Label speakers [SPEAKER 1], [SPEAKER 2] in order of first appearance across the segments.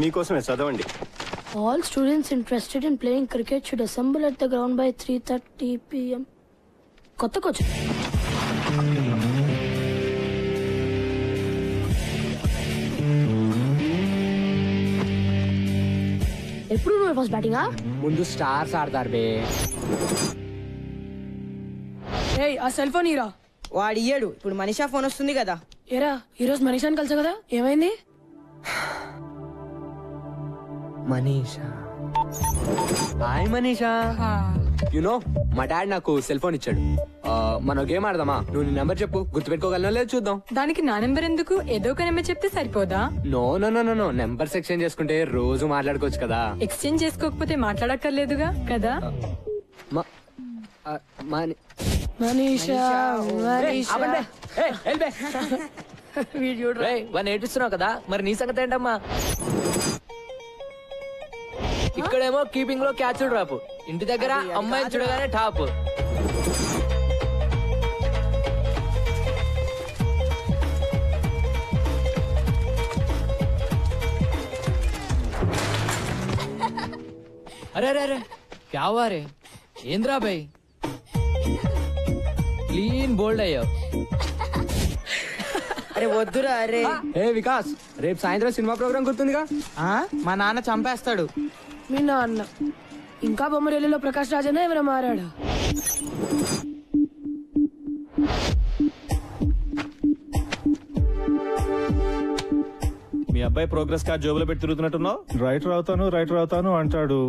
[SPEAKER 1] మీకోసమే చదవండి.
[SPEAKER 2] All students interested in playing cricket should assemble at the ground by 3:30 p.m. కొత్త coach. ఎప్పుడు నువ్వు ఫస్ట్ బ్యాటింగా?
[SPEAKER 3] ముందు స్టార్స్ ఆడతారు బే.
[SPEAKER 2] ఏయ్ ఆ సెల్ ఫోన్ ఇరా.
[SPEAKER 4] వాడు ఇయ్యాడు. ఇప్పుడు మనీషా ఫోన్ వస్తుంది కదా.
[SPEAKER 2] ఏరా ఈరోజు మనీషాని కలిసా కదా, ఏమైంది?
[SPEAKER 3] మనీషా, హాయ్ మనీషా. యునో మా డాడ్ నాకు సెల్ ఫోన్ ఇచ్చాడు. మనం గేమ్ ఆడదామా? నువ్వు నీ నెంబర్ చెప్పు, గుర్తుపెట్టుకోగలనో లేదు చూద్దాం.
[SPEAKER 5] దానికి నా నెంబర్ ఎందుకు? ఏదో ఒక నెంబర్ చెప్తే సరిపోదా?
[SPEAKER 3] No no no no, numbers exchange చేసుకుంటే రోజు మాట్లాడుకోవచ్చు కదా.
[SPEAKER 5] ఎక్స్చేంజ్ చేసుకోకపోతే మాట్లాడక్కర్లేదుగా కదా.
[SPEAKER 2] మనీషా
[SPEAKER 6] వాడిని ఏడుస్తున్నావు కదా, మరి నీ సంగతి ఏంటమ్మా? ఇక్కడేమో కీపింగ్ లో క్యాచ్ డ్రాప్, ఇంటి దగ్గర అమ్మాయిని చూడగానే టాప్. అరే అరే అరే క్యా హువా రే? ఏంద్రా భాయ్, క్లీన్ బోల్డ్ అయ్యావు.
[SPEAKER 4] అరే వద్దురా. అరే
[SPEAKER 3] ఏ వికాస్, రేపు సాయంత్రం సినిమా ప్రోగ్రామ్ గుర్తుందిగా?
[SPEAKER 4] మా నాన్న చంపేస్తాడు.
[SPEAKER 2] మీ నాన్న ఇంకా బొమ్మరేలిలో ప్రకాష్ రాజనే ఎవరైనా మారాడా?
[SPEAKER 1] మీ అబ్బాయి ప్రోగ్రెస్ కార్డ్ జోబులో పెట్టి తిరుగుతున్నట్టున్నావు.
[SPEAKER 7] రైటర్ అవుతాను అంటాడు.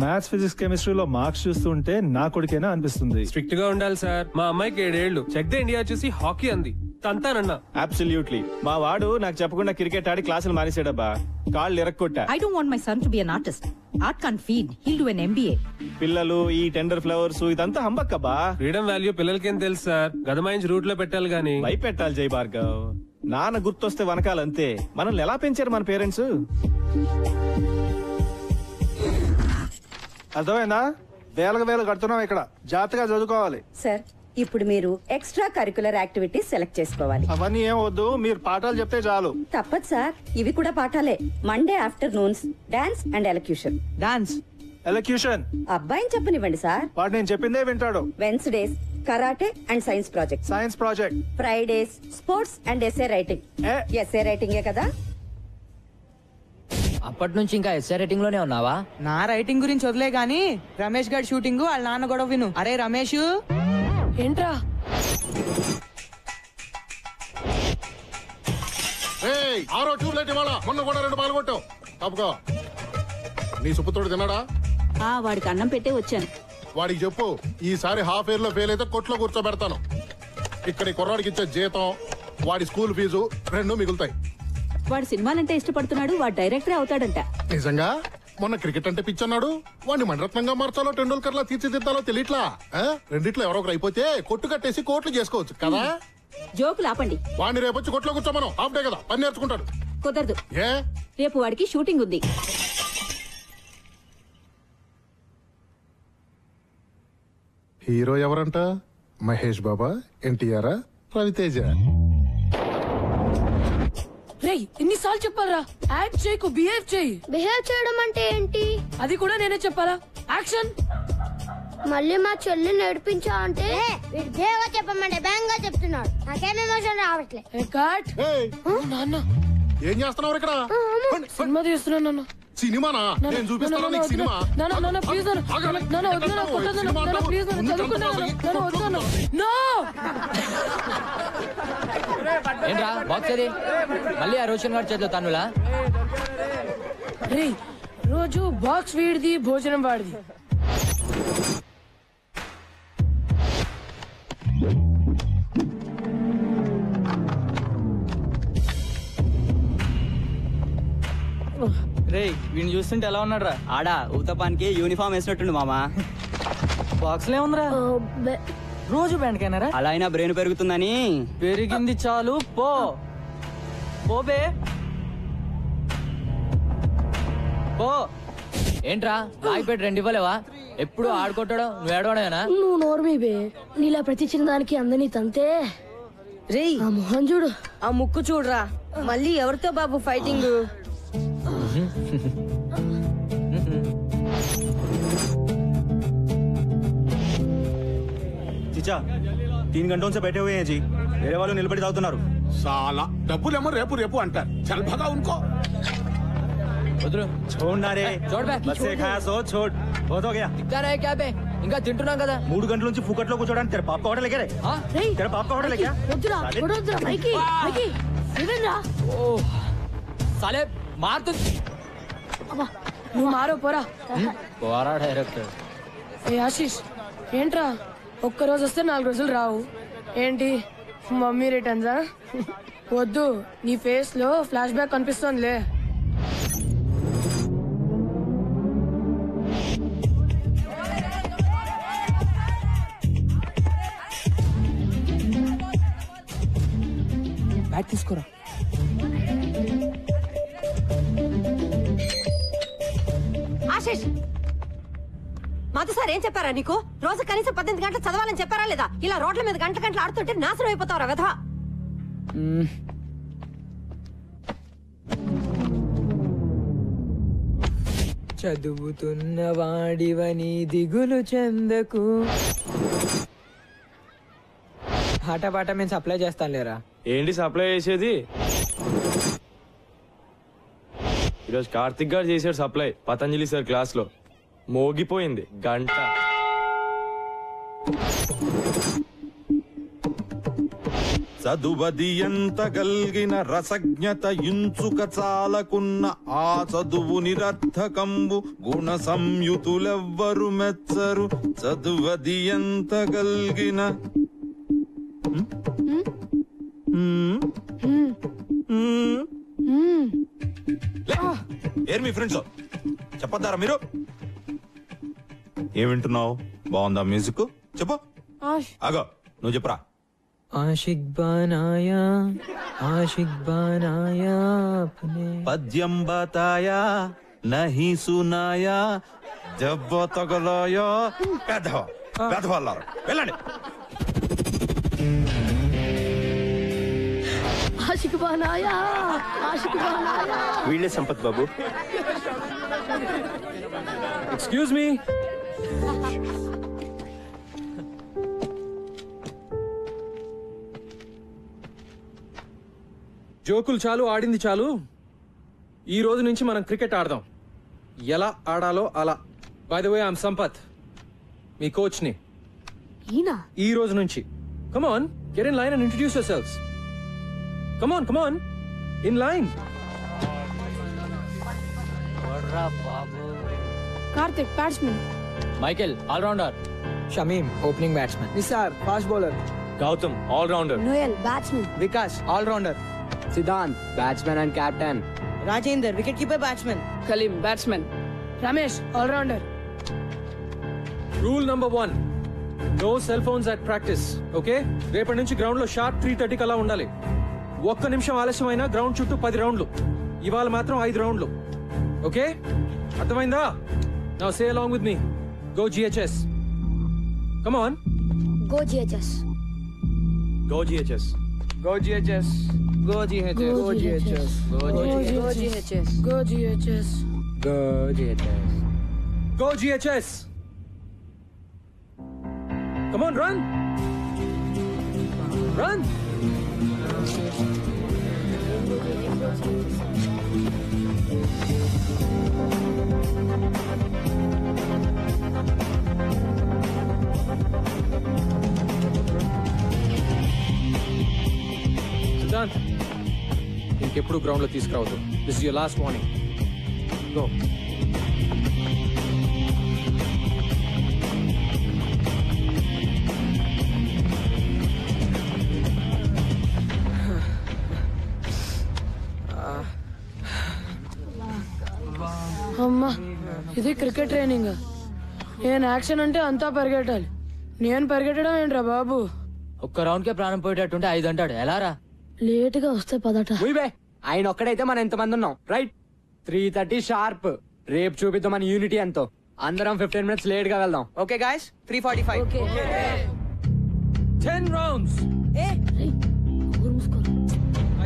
[SPEAKER 7] మ్యాథ్స్, ఫిజిక్స్, కెమిస్ట్రీలో మార్క్స్ చూస్తుంటే నా కొడుకేనా అనిపిస్తుంది.
[SPEAKER 8] స్ట్రిక్ట్ గా ఉండాలి సార్. మా అమ్మాయికి 7 ఏళ్లు. చెక్ ద ఇండియా చూసి హాకీ అంది, తంతానన్నా.
[SPEAKER 1] అబ్సల్యూట్లీ. మా వాడు నాకు చెప్పకుండా క్రికెట్ ఆడి క్లాసులు మానేసాడబ్బా. కాళ్ళు ఇరక్కొట్టా.
[SPEAKER 9] I don't want my son to be an artist. Art can't feed. He'll do an MBA.
[SPEAKER 1] పిల్లలు ఈ టెండర్ ఫ్లవర్స్ ఇదంతా హంబక్కబ్బా.
[SPEAKER 8] ఫ్రీడమ్ వాల్యూ పిల్లలకేం తెలుసు సార్. గదమాయించి రూట్ లో పెట్టాలి గానీ
[SPEAKER 1] భయపెట్టాలి. జై భార్గవ్, నాన్న గుర్తొస్తే వనకాలంతే. మనల్ని ఎలా పెంచారు మన పేరెంట్స్?
[SPEAKER 7] అర్థమైందా? వేలకు కడుతున్నాం ఇక్కడ. జాగ్రత్తగా చదువుకోవాలి.
[SPEAKER 9] సార్, ఇప్పుడు మీరు ఎక్స్ట్రా కరికులర్ యాక్టివిటీస్ సెలెక్ట్ చేసుకోవాలి.
[SPEAKER 7] అవన్నీ ఏం వద్దు, మీరు పాఠాలు చెప్తే చాలు.
[SPEAKER 9] తప్పదు సార్, ఇవి కూడా పాఠాలే. Monday afternoons dance and elocution.
[SPEAKER 4] Dance,
[SPEAKER 7] elocution
[SPEAKER 9] అబ్బాయిని చెప్పనివ్వండి సార్.
[SPEAKER 7] వాడు నేను చెప్పిందే వింటాడు.
[SPEAKER 9] Wednesdays karate and science project. Fridays sports and SA writing. SA రైటింగే కదా?
[SPEAKER 6] అప్పటి నుంచి ఇంకా ఎస్ఏ రైటింగ్ లోనే ఉన్నావా?
[SPEAKER 4] నా రైటింగ్ గురించి వదిలే గాని రమేష్ గారి షూటింగ్ వాళ్ళ నాన్న గొడవ విను. అరే రమేష్,
[SPEAKER 2] ఏంట్రా?
[SPEAKER 10] ఆరో ట్యూబ్లైట్ ఇవాళ, మొన్న కూడా 2 పాలు కొట్టావు. తప్పుకో. నీ సుపుత్రుడు తిన్నాడా?
[SPEAKER 9] వాడికి అన్నం పెట్టే వచ్చాను.
[SPEAKER 10] వాడికి చెప్పు, ఈసారి హాఫ్ ఇయర్ లో ఫెయిల్ అయితే కొట్లో కూర్చోబెడతాను. ఇక్కడ కుర్రాడికి ఇచ్చే జీతం, వాడి స్కూల్ ఫీజు 2 మిగులుతాయి.
[SPEAKER 9] వాడు సినిమాలంటే ఇష్టపడుతున్నాడు. వాడు డైరెక్టరే అవుతాడంట.
[SPEAKER 10] నిజంగా? మొన్న క్రికెట్ అంటే పిచ్చన్నాడు. వాడిని మణరత్నంగా మార్చాలో టెండూల్కర్ లా తీర్చిదిద్దాలో తెలియట్లా. రెండిట్లో ఎవరో ఒకరు అయిపోతే కొట్టు కట్టేసి కోట్లు చేసుకోవచ్చు కదా.
[SPEAKER 9] జోకులు ఆపండి.
[SPEAKER 10] వాడిని రేపు వచ్చి కొట్లో కూర్చోమను. హాఫ్ డే కదా, పని నేర్చుకుంటాడు.
[SPEAKER 9] కుదరదు.
[SPEAKER 10] ఏ?
[SPEAKER 9] రేపు వాడికి షూటింగ్ ఉంది.
[SPEAKER 10] హీరో ఎవరంట? మహేష్ బాబా, ఎన్టీఆర్, రవితేజ.
[SPEAKER 2] రేయ్ ఎన్నిసార్లు చెప్పాలరా? యాక్ట్ చేయకు, బిహేవ్ చేయి.
[SPEAKER 11] బిహేవ్ చేయడం అంటే ఏంటి?
[SPEAKER 2] అది కూడా నేనే చెప్పాలా? యాక్షన్.
[SPEAKER 11] మళ్ళీ మా చెల్లి నడిపించా అంటే చెప్పమంటే బ్యాంగా చెప్తున్నాడు. నాకేం ఎమోషన్ రావట్లే.
[SPEAKER 2] నాన్న
[SPEAKER 10] ఏం చేస్తున్నావు ఇక్కడ?
[SPEAKER 2] సినిమా తీస్తున్నాను నాన్న.
[SPEAKER 10] సినిమానా? నేను చూపిస్తాను నీకు సినిమా.
[SPEAKER 2] ప్లీజ్
[SPEAKER 6] ఏంట్రా బాక్స్ అది? మళ్ళీ ఆ రోషన్ గారి చేతిలో తన్నులా?
[SPEAKER 2] రే రోజు బాక్స్ వీడిది, భోజనం వాడిది.
[SPEAKER 12] రే వీడిని చూస్తుంటే ఎలా ఉన్నాడు రా? ఆడా ఊతపానికి యూనిఫామ్ వేసినట్టుండు మామా.
[SPEAKER 6] బాక్స్ లో ఉందిరా. రోజు బ్యాండ్కైనారా?
[SPEAKER 12] అలా అయినా బ్రెయిన్ పెరుగుతుందని.
[SPEAKER 6] పెరిగింది చాలు, పో పోబే పో. ఏంట్రా రాయిపేట 2 ఇవ్వలేవా? ఎప్పుడు ఆడుకుంటాడో నువ్వు ఏడవడమేనా?
[SPEAKER 2] నువ్వు నోర్మీ బే. నీలా ప్రతి చిన్న దానికి అందని తంతే.
[SPEAKER 4] రేయ్
[SPEAKER 2] ఆ మొహం చూడు,
[SPEAKER 4] ఆ ముక్కు చూడరా. మళ్ళీ ఎవరితో బాబు ఫైటింగ్?
[SPEAKER 13] చిచా 3 घंटों से बैठे हुए हैं जी मेरे वालों నిలబడి తాగుతున్నారు
[SPEAKER 10] साला డబ్బులేమో రేపు రేపు అంటారు చల్ భగా ఉनको
[SPEAKER 13] छोड़ना रे
[SPEAKER 6] छोड़ बे
[SPEAKER 13] बस से खाया सो छोड़ बहुत हो गया
[SPEAKER 6] दिखता रहे क्या बे ఇంకా తింటున్నాం కదా
[SPEAKER 13] 3 గంటల నుంచి ఫుకట్లో కూర్చోడానికి तेरे बाप का होटल लेके रे तेरे बाप का होटल है क्या
[SPEAKER 2] వద్దురా వద్దురా మైకి మైకి ఇదేంరా
[SPEAKER 6] ఓ సాలే మారుతు
[SPEAKER 2] అబ్బా నువ్వు మారో పోరా
[SPEAKER 6] పోరా డైరెక్టర్
[SPEAKER 2] ఏ ఆశీష్ ఏంట్రా ఒక్కరోజు వస్తే 4 రోజులు రావు ఏంటి మమ్మీ రిటర్న్సా వద్దు నీ ఫేస్ లో ఫ్లాష్ బ్యాక్ కనిపిస్తోందిలే
[SPEAKER 6] బ్యాట్ తీసుకోరా
[SPEAKER 9] ఆశీష్ మాతో సార్ ఏం చెప్పారా నీకు రోజు కనీసం 18 గంటలు చదవాలని చెప్పారా లేదా ఇలా రోడ్ల మీద గంట గంటలు ఆడుతుంటే నాశనం అయిపోతావురా వెధవా
[SPEAKER 6] చదువుతున్న వాడివని దిగులు చెందకు పాట పాట మేము సప్లై చేస్తాను లేరా
[SPEAKER 14] ఏంటి సప్లై చేసేది ఈరోజు కార్తిక్ గారు చేశాడు సప్లై పతంజలి సార్ క్లాస్ లో మోగిపోయింది గంట
[SPEAKER 15] చదువది ఎంత గల్గిన రసజ్ఞత ఇంచుక చాలకున్న ఆ చదువు నిరర్థకంబు గుణ సంయుతులెవ్వరు మెచ్చరు చదువది ఎంత గల్గిన ఏర్ మీ ఫ్రెండ్స్ చెప్పొద్దారా మీరు ఏం వింటున్నావు బాగుందా మ్యూజిక్ చెప్పు ఆగో నువ్వు చెప్పరా
[SPEAKER 6] ఆషిక్ బనాయా అప్నే
[SPEAKER 15] పద్యం బతాయా నహి సునాయా దెబ్బ తగలాయా పెద్దవాళ్ళారు వెళ్ళండి
[SPEAKER 2] ఆషిక్ బనాయా
[SPEAKER 13] వీళ్ళే సంపత్ బాబు
[SPEAKER 8] ఎక్స్క్యూజ్ మీ జోకులు చాలు ఆడింది చాలు ఈ రోజు నుంచి మనం క్రికెట్ ఆడదాం ఎలా ఆడాలో అలా by the way I'm Sampath మీ కోచ్ ని ఈ రోజు నుంచి come on get in line and introduce yourselves come on in line
[SPEAKER 2] Karthik batsmen
[SPEAKER 6] Michael allrounder Shamim opening batsmen
[SPEAKER 4] Nisar fast bowler
[SPEAKER 14] Gautam allrounder
[SPEAKER 2] Noel batsmen
[SPEAKER 4] Vikas allrounder
[SPEAKER 3] Siddhant batsmen and captain
[SPEAKER 4] Rajender wicket keeper batsmen
[SPEAKER 5] Kaleem batsmen
[SPEAKER 2] Ramesh allrounder
[SPEAKER 8] rule number 1 no cell phones at practice okay రేపటి నుంచి ground లో sharp 3:30 కల్లా ఉండాలి ఒక్క నిమిషం ఆలస్యమైనా ground చుట్టూ 10 రౌండ్లు ఇవాళ మాత్రం 5 రౌండ్లు ఓకే అర్థమైందా now say along with me go GHS come on
[SPEAKER 11] go GHS
[SPEAKER 14] go GHS
[SPEAKER 4] go GHS go GHS
[SPEAKER 2] go GHS
[SPEAKER 6] go
[SPEAKER 2] GHS go GHS
[SPEAKER 8] Go GHS! Come on, run! Run! Siddhant, ఇంకెప్పుడు ground లో తీసుకురావద్దు. This is your last warning. Go.
[SPEAKER 2] అమ్మా ఇది cricket training నేను action అంటే అంతా పరిగెట్టాలి నేను పరిగెట్టడం ఏంట్రా బాబు
[SPEAKER 6] ఒక్క రౌండ్ కే ప్రాణం పోయేటట్టుంటే 5 అంటాడు ఎలా రా
[SPEAKER 2] లేట్ గా వస్తే పదట
[SPEAKER 3] ఆయన ఒక్కడైతే మనం ఎంతమంది ఉన్నాం రైట్ 3:30 షార్ప్ రేపు చూపిద్దాం మన యూనిటీ ఎంతో అందరం 15 minutes లేట్ గా వెళ్దాం
[SPEAKER 4] okay guys 3:45
[SPEAKER 8] 10 rounds.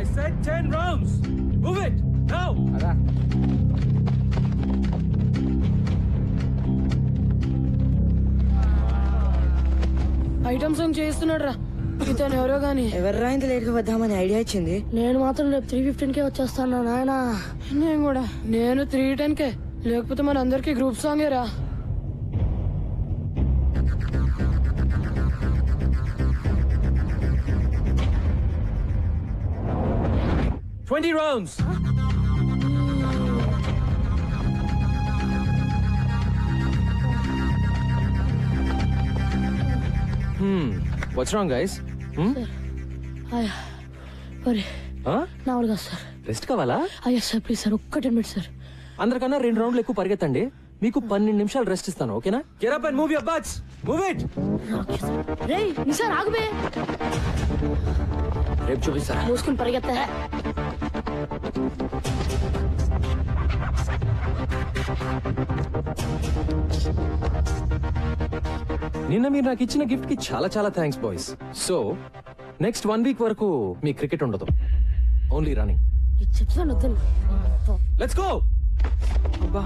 [SPEAKER 8] I said 10 rounds. Move it now.
[SPEAKER 2] Item song చేస్తున్నాడు రా. ఇతను ఎవరో గాని
[SPEAKER 4] ఎవర్రా ఇంత లేట్ గా వద్దామని ఐడియా ఇచ్చింది.
[SPEAKER 11] నేను మాత్రం రేపు 3:15కే వచ్చేస్తాను నాయన.
[SPEAKER 2] నేను కూడా. నేను 3:10కే. లేకపోతే మన అందరికి గ్రూప్ సాంగే రా.
[SPEAKER 8] Twenty rounds. What's wrong, guys?
[SPEAKER 2] నా వల్ల కాదు సార్.
[SPEAKER 8] రెస్ట్ కావాలా?
[SPEAKER 2] అయ్యా సార్ ప్లీజ్ సార్, ఒక్క 10 minutes సార్.
[SPEAKER 8] అందరికన్నా 2 రౌండ్లు ఎక్కువ పరిగెత్తండి. మీకు 12 నిమిషాలు రెస్ట్ ఇస్తాను, ఓకేనా? Get up and move your butts. Move it.
[SPEAKER 2] రేయ్ నిసార్ ఆగుబే.
[SPEAKER 8] రేపు చూపిస్తారా?
[SPEAKER 2] మూసుకుని పరిగెత్తా.
[SPEAKER 8] నిన్న మీరు నాకు ఇచ్చిన గిఫ్ట్ కి చాలా చాలా thanks boys. So next 1 week వరకు మీ క్రికెట్ ఉండదు, ఓన్లీ రన్నింగ్.
[SPEAKER 2] చెప్తాను వద్దని.
[SPEAKER 8] Let's go.
[SPEAKER 4] అబ్బా